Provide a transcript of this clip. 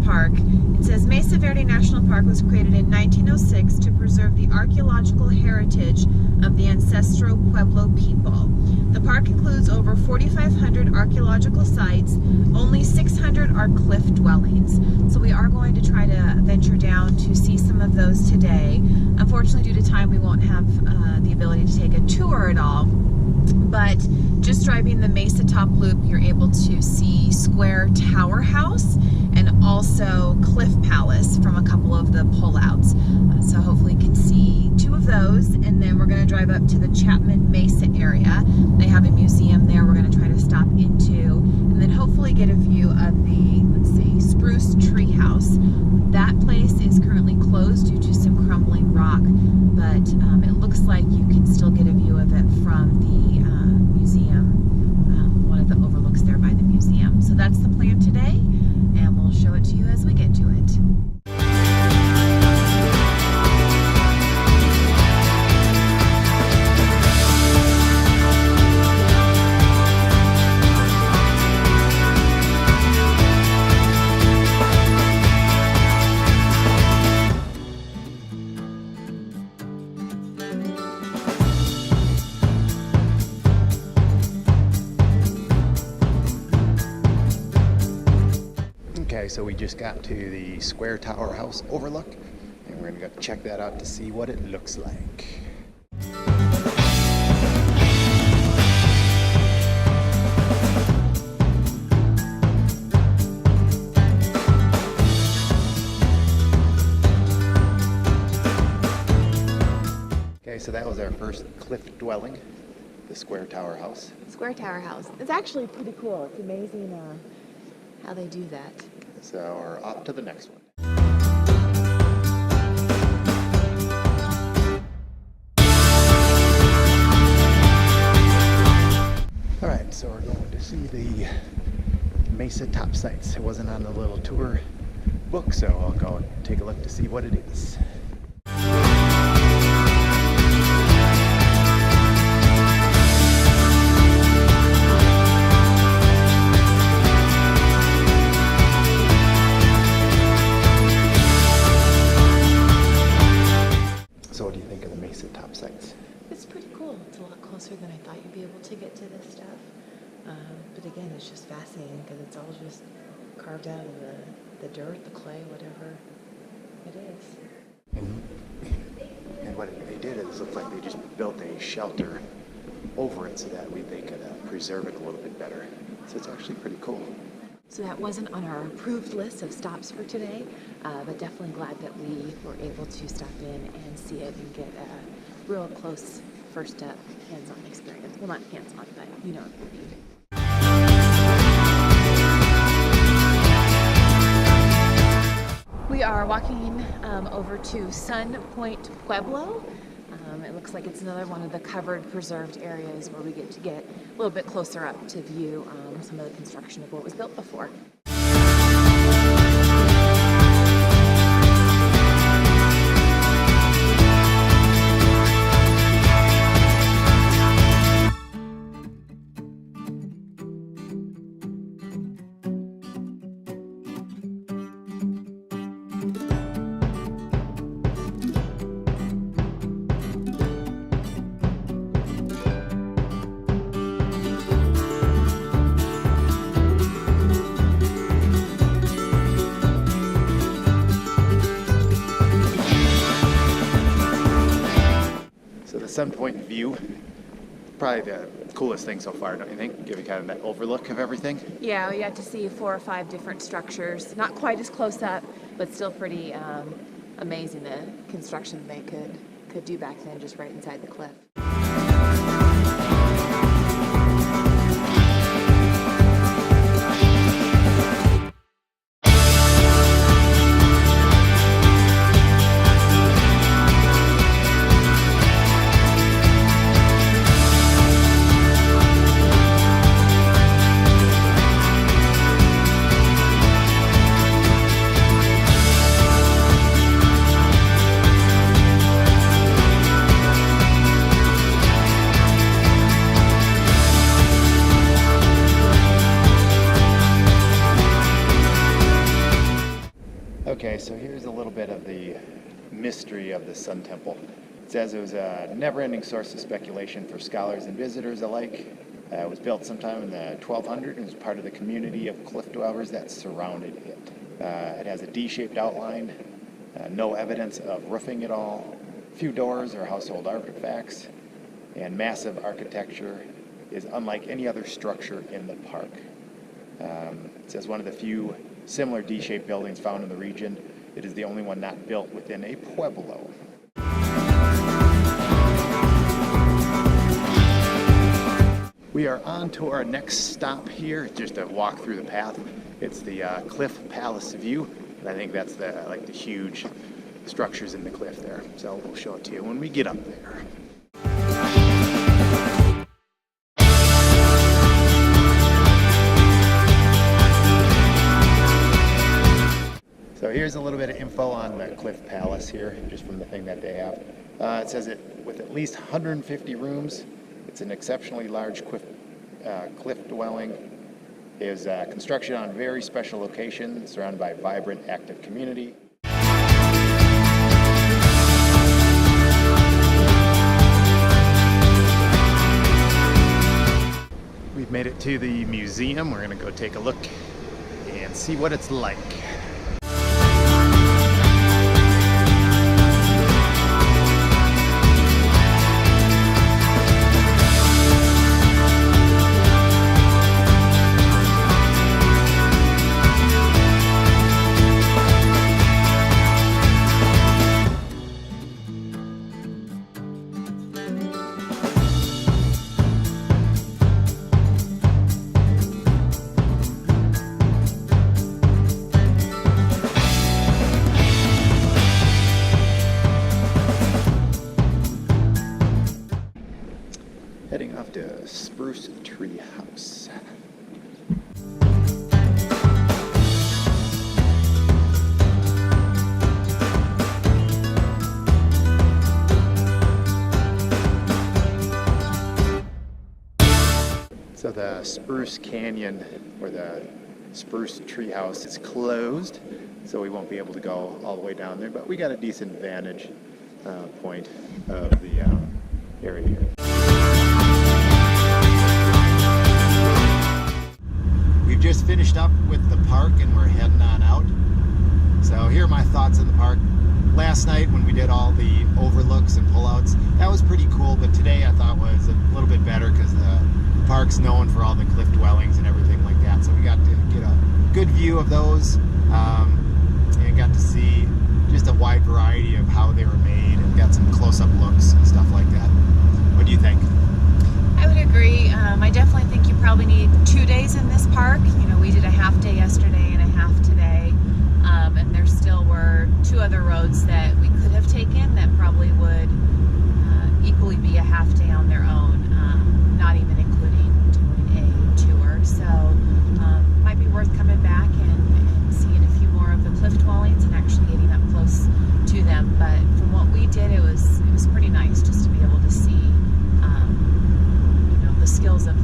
Park. It says Mesa Verde National Park was created in 1906 to preserve the archaeological heritage of the ancestral Pueblo people. The park includes over 4,500 archaeological sites. Only 600 are cliff dwellings. So we are going to try to venture down to see some of those today. Unfortunately, due to time, we won't have the ability to take a tour at all. But just driving the Mesa Top Loop, you're able to see Square Tower House and also Cliff Palace from a couple of the pullouts. So hopefully you can see two of those, and then we're going to drive up to the Chapman Mesa area. They have a museum there we're going to try to stop into, and then hopefully get a view of the, let's see, Spruce Tree House. That place is currently closed due to some crumbling rock, but it looks like you can still get a view of it from the museum, one of the overlooks there by the museum. So that's the plan today, and we'll show it to you as we get to it. Okay, so we just got to the Square Tower House overlook, and we're gonna go check that out to see what it looks like. Okay, so that was our first cliff dwelling, the Square Tower House. Square Tower House. It's actually pretty cool. It's amazing how they do that. So we're off to the next one. All right, so we're going to see the Mesa Top sites. It wasn't on the little tour book, so I'll go and take a look to see what it is. So what do you think of the Mesa Top sites? It's pretty cool. It's a lot closer than I thought you'd be able to get to this stuff. But again, it's just fascinating because it's all just carved out of the dirt, the clay, whatever it is. And what they did is look like they just built a shelter over it so that way they could preserve it a little bit better. So it's actually pretty cool. So that wasn't on our approved list of stops for today, but definitely glad that we were able to stop in and see it and get a real close first hands-on experience. Well, not hands-on, but you know what I mean. We are walking over to Sun Point Pueblo. It looks like it's another one of the covered, preserved areas where we get a little bit closer up to view some of the construction of what was built before. Sun Point view, probably the coolest thing so far, don't you think? Giving kind of that overlook of everything. Yeah, we got to see 4 or 5 different structures. Not quite as close up, but still pretty amazing the construction they could do back then just right inside the cliff. Okay, so here's a little bit of the mystery of the Sun Temple. It says it was a never-ending source of speculation for scholars and visitors alike. It was built sometime in the 1200s and was part of the community of cliff dwellers that surrounded it. It has a D-shaped outline, no evidence of roofing at all, few doors or household artifacts, and massive architecture is unlike any other structure in the park. It says one of the few similar D-shaped buildings found in the region. It is the only one not built within a pueblo. We are on to our next stop here, just a walk through the path. It's the Cliff Palace view, and I think that's the huge structures in the cliff there. So we'll show it to you when we get up there. So here's a little bit of info on the Cliff Palace here, just from the thing that they have. It says it with at least 150 rooms. It's an exceptionally large cliff dwelling. It is construction on a very special location, surrounded by a vibrant, active community. We've made it to the museum. We're gonna go take a look and see what it's like. Heading off to Spruce Tree House. So the Spruce Canyon, or the Spruce Tree House, is closed, so we won't be able to go all the way down there, but we got a decent vantage point of the area here. We've just finished up with the park and we're heading on out. So here are my thoughts on the park. Last night when we did all the overlooks and pullouts, that was pretty cool, but today I thought was a little bit better because the park's known for all the cliff dwellings and everything like that. So we got to get a good view of those and got to see just a wide variety of how they were made and got some close-up looks and stuff like that. What do you think? I would agree. I definitely think you probably need 2 days in this park. You know, we did a half day yesterday and a half today, and there still were 2 other roads that we could have taken that probably would equally be a half day on their own, not even including doing a tour. So might be worth coming back and seeing a few more of the cliff dwellings and actually getting up close to them. But from what we did, it was pretty nice just to be able to see the skills of